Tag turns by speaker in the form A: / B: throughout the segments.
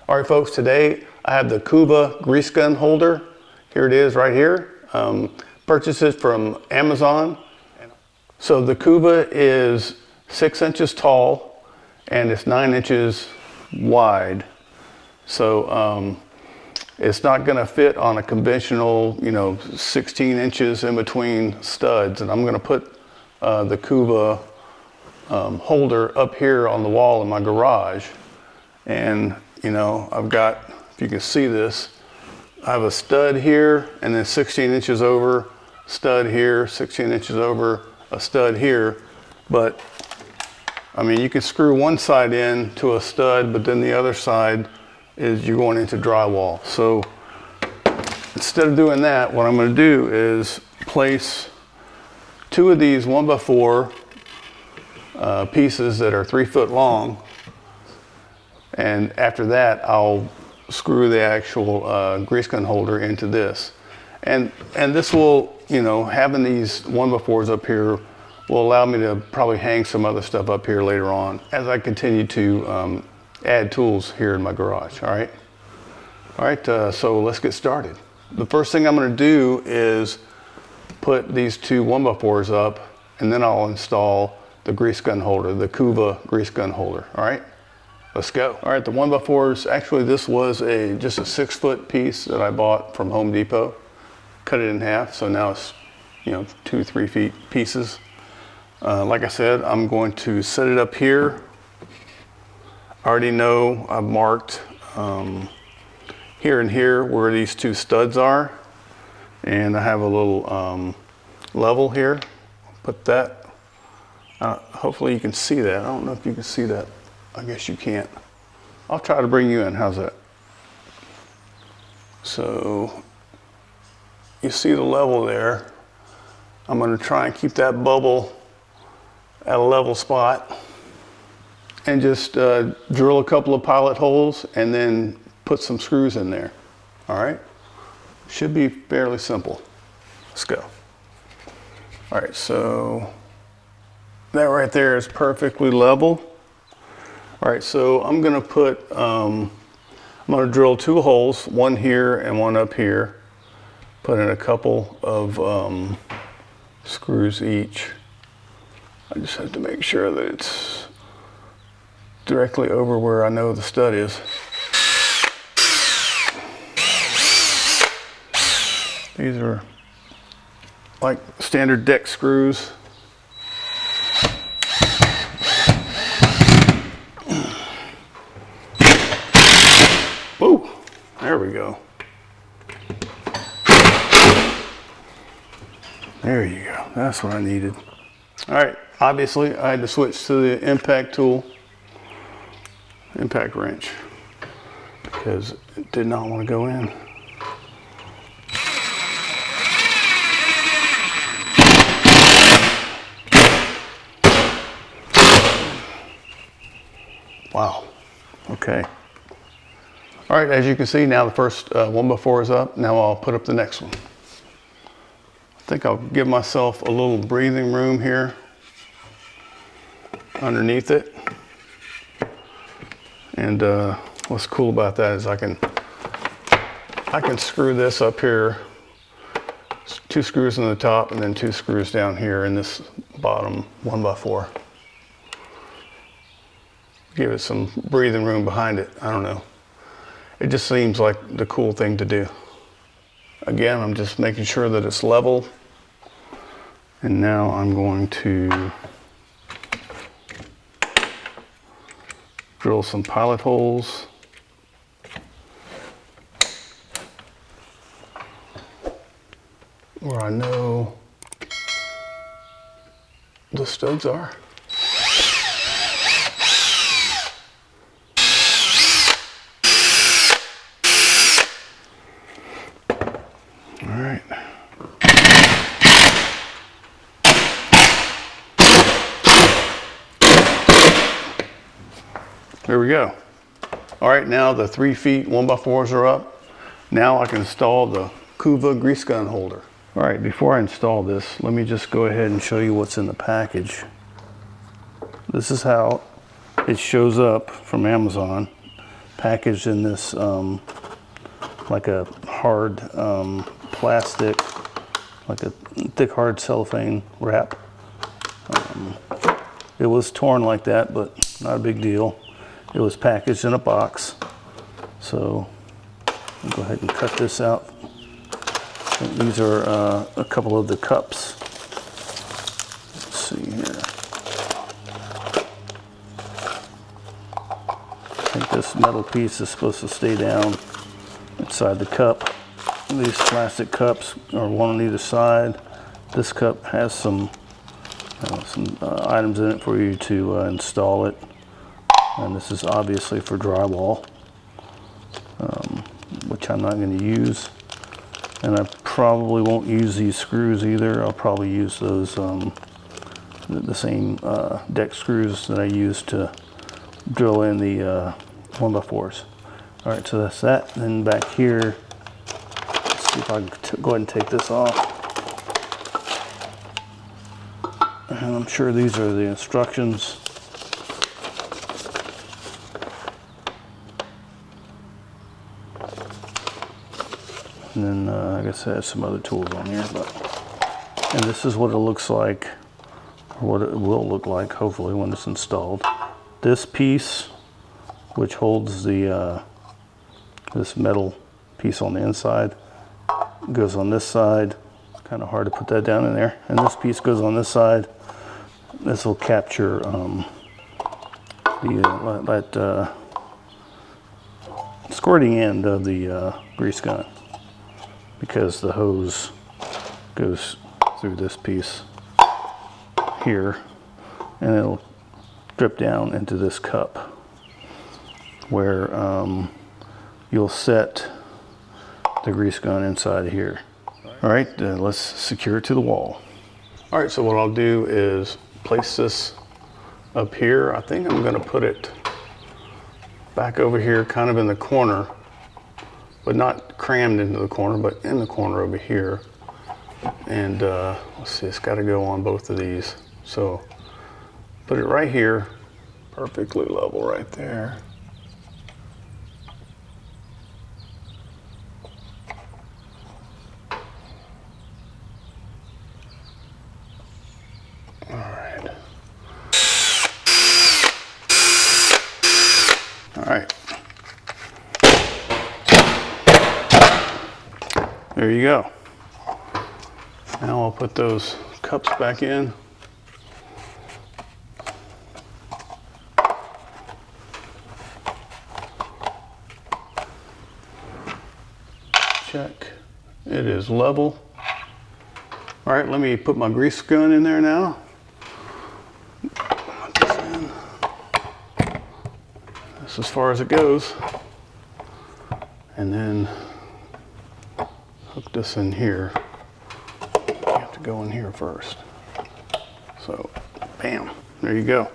A: All right, folks, today I have the KOOVA Grease Gun Holder. Here it is right here. Purchased it from Amazon. So the KOOVA is 6 inches tall and it's 9 inches wide. So it's not gonna fit on a conventional, 16 inches in between studs. And I'm gonna put the KOOVA holder up here on the wall in my garage. And I've got, if you can see this, I have a stud here and then 16 inches over, stud here, 16 inches over, a stud here. But I mean, you can screw one side in to a stud, but then the other side is you're going into drywall. So instead of doing that, what I'm going to do is place 2 of these 1x4 pieces that are 3 foot long. And after that, I'll screw the actual grease gun holder into this. And this will, having these 1x4s up here will allow me to probably hang some other stuff up here later on as I continue to add tools here in my garage, all right? All right, so let's get started. The first thing I'm gonna do is put these 2 1x4s up, and then I'll install the grease gun holder, the KOOVA Grease Gun Holder, all right? Let's go. All right, the 1x4s, actually this was just a 6 foot piece that I bought from Home Depot. Cut it in half, so now it's 2-3 feet pieces. Like I said, I'm going to set it up here. I already know I've marked here and here where these 2 studs are. And I have a little level here. Put that, hopefully you can see that. I don't know if you can see that. I guess you can't. I'll try to bring you in, how's that? So, you see the level there. I'm gonna try and keep that bubble at a level spot and just drill a couple of pilot holes and then put some screws in there, all right? Should be fairly simple. Let's go. All right, so that right there is perfectly level. All right, so I'm gonna put, I'm gonna drill 2 holes, one here and one up here. Put in a couple of screws each. I just have to make sure that it's directly over where I know the stud is. These are like standard deck screws. Whoa, there we go. There you go, that's what I needed. All right, obviously I had to switch to the impact tool, impact wrench, because it did not want to go in. Wow, okay. All right, as you can see now the first 1x4 is up. Now I'll put up the next one. I think I'll give myself a little breathing room here underneath it. And what's cool about that is I can screw this up here, 2 screws in the top and then 2 screws down here in this bottom 1x4. Give it some breathing room behind it, I don't know. It just seems like the cool thing to do. Again, I'm just making sure that it's level. And now I'm going to drill some pilot holes. Where I know the studs are. All right. There we go. All right, now the 3 feet 1x4s are up. Now I can install the KOOVA Grease Gun Holder. All right, before I install this, let me just go ahead and show you what's in the package. This is how it shows up from Amazon. packaged in this like a hard plastic, like a thick hard cellophane wrap. It was torn like that, but not a big deal. It was packaged in a box. So I'll go ahead and cut this out. And these are a couple of the cups. Let's see here. I think this metal piece is supposed to stay down inside the cup. These plastic cups are one on either side. This cup has some items in it for you to install it. And this is obviously for drywall, which I'm not going to use. And I probably won't use these screws either. I'll probably use those, the same deck screws that I used to drill in the 1x4s. All right, so that's that. And then back here, let's see if I can go ahead and take this off. And I'm sure these are the instructions. And then I guess I have some other tools on here, and this is what it looks like, or what it will look like, hopefully, when it's installed. This piece, which holds the this metal piece on the inside, goes on this side. It's kind of hard to put that down in there. And this piece goes on this side. This will capture that squirting end of the grease gun, because the hose goes through this piece here, and it'll drip down into this cup where you'll set the grease gun inside here. All right, let's secure it to the wall. All right, so what I'll do is place this up here. I think I'm gonna put it back over here, kind of in the corner, but not crammed into the corner, but in the corner over here. And let's see, it's got to go on both of these. So put it right here, perfectly level right there. All right. All right. There you go. Now I'll put those cups back in. Check. It is level. All right, let me put my grease gun in there now. Put this in. That's as far as it goes. And then hook this in here. You have to go in here first. So, bam, there you go.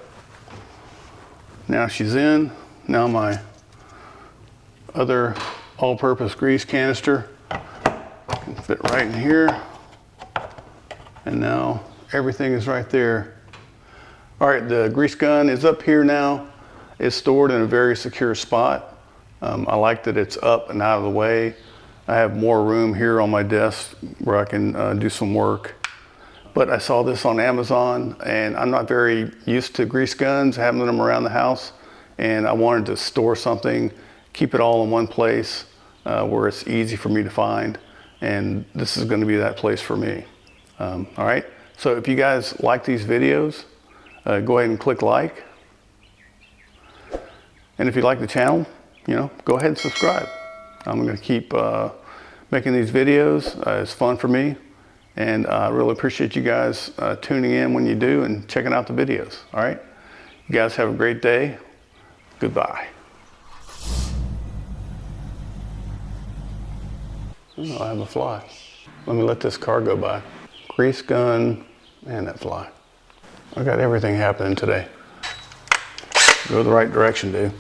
A: Now she's in. Now my other all-purpose grease canister can fit right in here. And now everything is right there. All right, the grease gun is up here now. It's stored in a very secure spot. I like that it's up and out of the way. I have more room here on my desk where I can do some work. But I saw this on Amazon, and I'm not very used to grease guns, having them around the house. And I wanted to store something, keep it all in one place where it's easy for me to find. And this is going to be that place for me. All right, so if you guys like these videos, go ahead and click like. And if you like the channel, go ahead and subscribe. I'm going to keep making these videos. It's fun for me, and I really appreciate you guys tuning in when you do and checking out the videos. All right, you guys have a great day. Goodbye. Oh, I have a fly. Let me let this car go by. Grease gun and that fly. I got everything happening today. Go the right direction, dude.